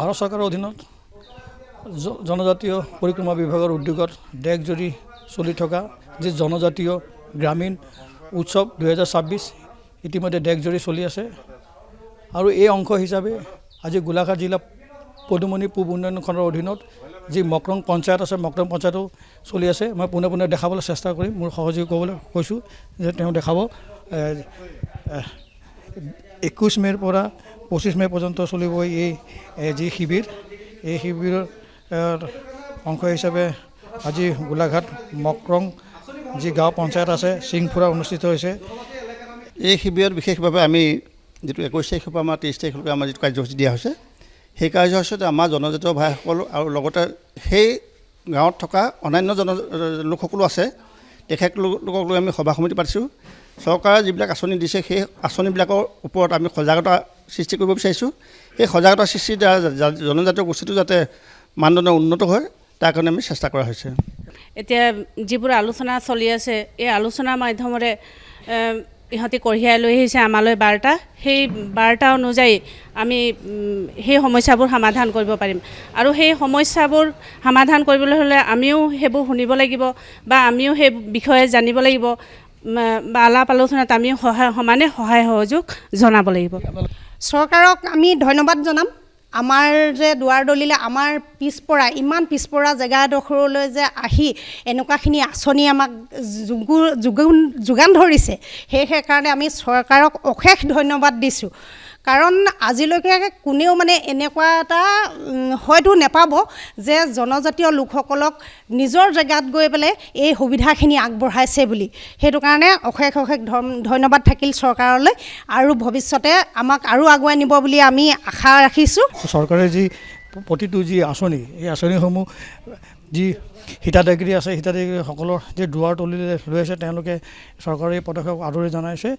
ভাৰত চৰকাৰৰ অধীনত জনজাতীয় পৰিক্ৰমা বিভাগৰ উদ্যোগত দেশজুৰি চলি থকা যি জনজাতীয় গ্ৰামীণ উৎসৱ 2026 ইতিমধ্যে দেশজুৰি চলি আছে আৰু এই অংশ হিচাপে আজি গোলাঘাট জিলা পদুমণি পূব উন্নয়ন খণ্ডৰ অধীনত যি মকৰং পঞ্চায়ত আছে মকৰং পঞ্চায়তো চলি আছে মই পুনে দেখাবলৈ চেষ্টা কৰিম মোৰ সহযোগী ক'বলৈ কৈছোঁ যে তেওঁ দেখাব 21 মে'ৰ পৰা 25 মে' পৰ্যন্ত চলিব এই যি শিবিৰ এই শিবিৰৰ অংশ হিচাপে আজি গোলাঘাট মকৰং যি গাঁও পঞ্চায়ত আছে সিংফুৰা অনুষ্ঠিত হৈছে। এই শিবিৰত বিশেষভাৱে আমি যিটো 21 তাৰিখৰ পৰা আমাৰ 23 তাৰিখলৈকে আমাৰ যিটো কাৰ্যসূচী দিয়া হৈছে সেই কাৰ্যসূচীত আমাৰ জনজাতীয় ভাইসকল আৰু লগতে সেই গাঁৱত থকা অন্যান্য লোকসকলো আছে তেখেতলোকক লৈ আমি সভা সমিতি পাতিছোঁ। চৰকাৰে যিবিলাক আঁচনি দিছে সেই আঁচনিবিলাকৰ ওপৰত আমি সজাগতা সৃষ্টি কৰিব বিচাৰিছোঁ। সেই সজাগতা সৃষ্টিৰ দ্বাৰা জনজাতীয় গোষ্ঠীটো যাতে মানদণ্ড উন্নত হয় তাৰ কাৰণে আমি চেষ্টা কৰা হৈছে। এতিয়া যিবোৰ আলোচনা চলি আছে এই আলোচনাৰ মাধ্যমেৰে ইহঁতি কঢ়িয়াই লৈ আহিছে আমালৈ বাৰ্তা, সেই বাৰ্তা অনুযায়ী আমি সেই সমস্যাবোৰ সমাধান কৰিব পাৰিম আৰু সেই সমস্যাবোৰ সমাধান কৰিবলৈ হ'লে আমিও সেইবোৰ শুনিব লাগিব বা আমিও সেই বিষয়ে জানিব লাগিব বা আলাপ আলোচনাত আমিও সমানে সহায় সহযোগ জনাব লাগিব। চৰকাৰক আমি ধন্যবাদ জনাম। আমাৰ যে দুৱাৰ দলিলে আমাৰ পিছপৰা ইমান পিছপৰা জেগাডোখৰলৈ যে আহি এনেকুৱাখিনি আঁচনি আমাক যোগান ধৰিছে সেইকাৰণে আমি চৰকাৰক অশেষ ধন্যবাদ দিছোঁ। কাৰণ আজিলৈকে কোনেও মানে এনেকুৱা এটা হয়তো নেপাব যে জনজাতীয় লোকসকলক নিজৰ জেগাত গৈ পেলাই এই সুবিধাখিনি আগবঢ়াইছে বুলি। সেইটো কাৰণে অশেষ ধন্যবাদ থাকিল চৰকাৰলৈ আৰু ভৱিষ্যতে আমাক আৰু আগুৱাই নিব বুলি আমি আশা ৰাখিছোঁ। চৰকাৰে যি প্ৰতিটো যি আঁচনি এই আঁচনিসমূহ যি হিতাধিকাৰী আছে হিতাধিকাৰীসকলৰ যি দুৱাৰ তলিলৈ লৈ আছে তেওঁলোকে চৰকাৰে এই পদক্ষেপ আদৰি জনাইছে।